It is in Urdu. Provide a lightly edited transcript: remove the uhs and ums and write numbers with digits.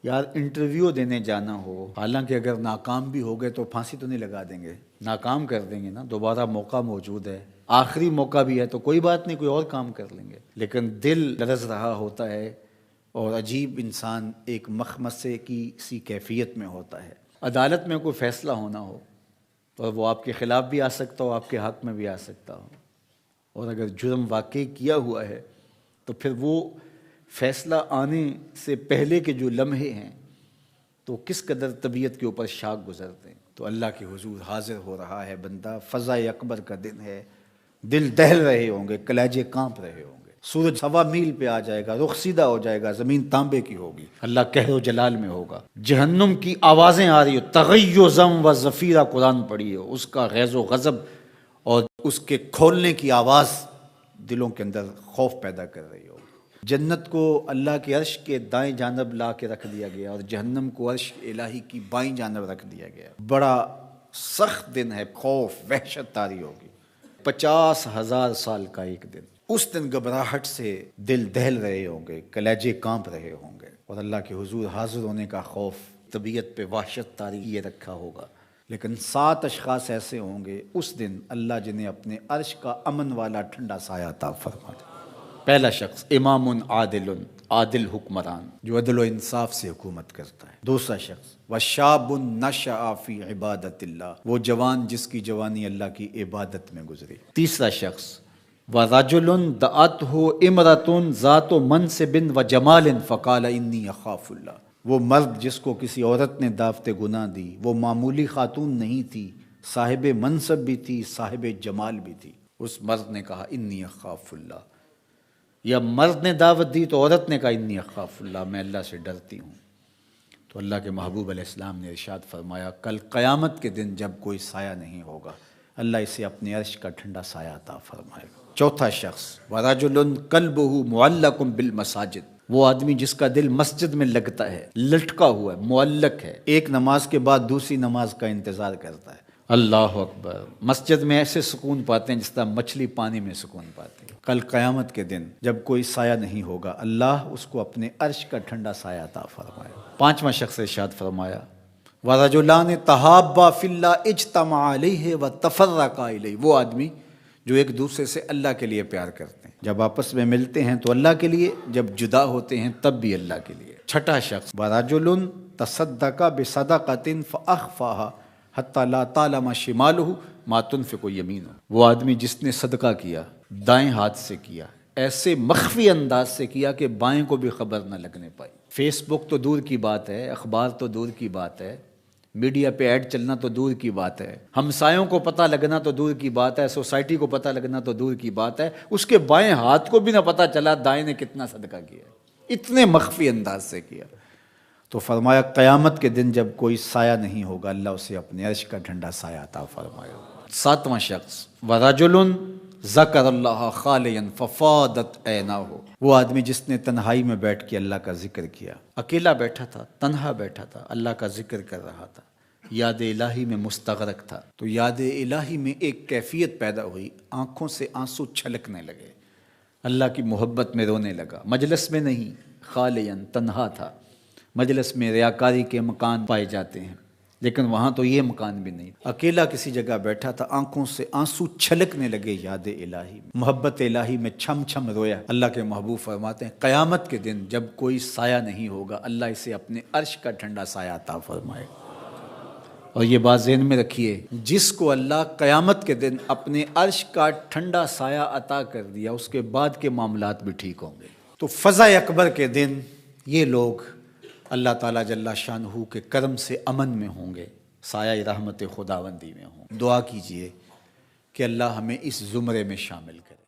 یار انٹرویو دینے جانا ہو، حالانکہ اگر ناکام بھی ہو گئے تو پھانسی تو نہیں لگا دیں گے، ناکام کر دیں گے نا، دوبارہ موقع موجود ہے، آخری موقع بھی ہے تو کوئی بات نہیں، کوئی اور کام کر لیں گے، لیکن دل لرز رہا ہوتا ہے اور عجیب انسان ایک مخمصے کی سی کیفیت میں ہوتا ہے۔ عدالت میں کوئی فیصلہ ہونا ہو اور وہ آپ کے خلاف بھی آ سکتا ہو، آپ کے حق میں بھی آ سکتا ہو، اور اگر جرم واقع کیا ہوا ہے تو پھر وہ فیصلہ آنے سے پہلے کے جو لمحے ہیں تو کس قدر طبیعت کے اوپر شاک گزرتے ہیں۔ تو اللہ کے حضور حاضر ہو رہا ہے بندہ، فضا اکبر کا دن ہے، دل دہل رہے ہوں گے، کلیجے کانپ رہے ہوں گے، سورج 1.25 میل پہ آ جائے گا، رخ سیدھا ہو جائے گا، زمین تانبے کی ہوگی، اللہ قہر و جلال میں ہوگا، جہنم کی آوازیں آ رہی ہو، تغیظم و زفیرہ قرآن پڑھی ہو، اس کا غیظ و غضب اور اس کے کھولنے کی آواز دلوں کے اندر خوف پیدا کر رہی ہو۔ جنت کو اللہ کے عرش کے دائیں جانب لا کے رکھ دیا گیا اور جہنم کو عرش الہی کی بائیں جانب رکھ دیا گیا۔ بڑا سخت دن ہے، خوف وحشت طاری ہوگی، 50,000 سال کا ایک دن۔ اس دن گھبراہٹ سے دل دہل رہے ہوں گے، کلیجے کانپ رہے ہوں گے، اور اللہ کے حضور حاضر ہونے کا خوف طبیعت پہ وحشت طاری یہ رکھا ہوگا۔ لیکن 7 اشخاص ایسے ہوں گے اس دن اللہ جنہیں اپنے عرش کا امن والا ٹھنڈا سایہ عطا فرما دے۔ پہلا شخص امام عادل، عادل حکمران جو عدل و انصاف سے حکومت کرتا ہے۔ دوسرا شخص وشاب نشأ فی عبادت اللہ، وہ جوان جس کی جوانی اللہ کی عبادت میں گزری۔ تیسرا شخص ورجل دعته امرأة ذات منصب وجمال فقال انی اخاف اللہ، وہ مرد جس کو کسی عورت نے دعوت گناہ دی، وہ معمولی خاتون نہیں تھی، صاحب منصب بھی تھی، صاحب جمال بھی تھی، اس مرد نے کہا انی اخاف اللہ، یا مرد نے دعوت دی تو عورت نے کہا انی اخاف اللہ، میں اللہ سے ڈرتی ہوں۔ تو اللہ کے محبوب علیہ السلام نے ارشاد فرمایا کل قیامت کے دن جب کوئی سایہ نہیں ہوگا، اللہ اسے اپنے عرش کا ٹھنڈا سایہ عطا فرمائے گا۔ چوتھا شخص ورجل قلبہ معلق بالمساجد، وہ آدمی جس کا دل مسجد میں لگتا ہے، لٹکا ہوا ہے، معلق ہے، ایک نماز کے بعد دوسری نماز کا انتظار کرتا ہے۔ اللہ اکبر، مسجد میں ایسے سکون پاتے ہیں جس طرح مچھلی پانی میں سکون پاتی ہے۔ کل قیامت کے دن جب کوئی سایہ نہیں ہوگا، اللہ اس کو اپنے عرش کا ٹھنڈا سایہ عطا فرمائے۔ پانچواں شخص ارشاد فرمایا وَرَجُلَانِ تَحَابَّا فِي اللَّهِ اجْتَمَعَا عَلَيْهِ وَتَفَرَّقَا إِلَيْهِ، وہ آدمی جو ایک دوسرے سے اللہ کے لیے پیار کرتے ہیں، جب آپس میں ملتے ہیں تو اللہ کے لیے، جب جدا ہوتے ہیں تب بھی اللہ کے لیے۔ چھٹا شخص وَرَجُلٌ تَصَدَّقَ بِصَدَقَةٍ فَأَخْفَاهَا حَتَّى لَا تَعْلَمَ شِمَالُهُ مَا تُنْفِقُ يَمِينُهُ، وہ آدمی جس نے صدقہ کیا، دائیں ہاتھ سے کیا، ایسے مخفی انداز سے کیا کہ بائیں کو بھی خبر نہ لگنے پائی۔ فیس بک تو دور کی بات ہے، اخبار تو دور کی بات ہے، میڈیا پہ ایڈ چلنا تو دور کی بات ہے، ہمسایوں کو پتہ لگنا تو دور کی بات ہے، سوسائٹی کو پتہ لگنا تو دور کی بات ہے، اس کے بائیں ہاتھ کو بھی نہ پتہ چلا دائیں نے کتنا صدقہ کیا، اتنے مخفی انداز سے کیا۔ تو فرمایا قیامت کے دن جب کوئی سایہ نہیں ہوگا، اللہ اسے اپنے عرش کا ٹھنڈا سایہ عطا فرمائے گا۔ ساتواں شخص وَرَجُلٌ ذکر اللہ خالیا ففاضت عیناہ، وہ آدمی جس نے تنہائی میں بیٹھ کے اللہ کا ذکر کیا، اکیلا بیٹھا تھا، تنہا بیٹھا تھا، اللہ کا ذکر کر رہا تھا، یاد الہی میں مستغرق تھا، تو یاد الہی میں ایک کیفیت پیدا ہوئی، آنکھوں سے آنسو چھلکنے لگے، اللہ کی محبت میں رونے لگا، مجلس میں نہیں، خالیا تنہا تھا۔ مجلس میں ریاکاری کے مکان پائے جاتے ہیں لیکن وہاں تو یہ مکان بھی نہیں، اکیلا کسی جگہ بیٹھا تھا، آنکھوں سے آنسو چھلکنے لگے یاد الہی، محبت الہی میں چھم چھم رویا۔ اللہ کے محبوب فرماتے ہیں قیامت کے دن جب کوئی سایہ نہیں ہوگا، اللہ اسے اپنے عرش کا ٹھنڈا سایہ عطا فرمائے۔ اور یہ بات ذہن میں رکھیے، جس کو اللہ قیامت کے دن اپنے عرش کا ٹھنڈا سایہ عطا کر دیا، اس کے بعد کے معاملات بھی ٹھیک ہوں گے۔ تو فضا اکبر کے دن یہ لوگ اللہ تعالیٰ جل شانہ کے کرم سے امن میں ہوں گے، سایہ رحمت خداوندی میں ہوں۔ دعا کیجئے کہ اللہ ہمیں اس زمرے میں شامل کرے۔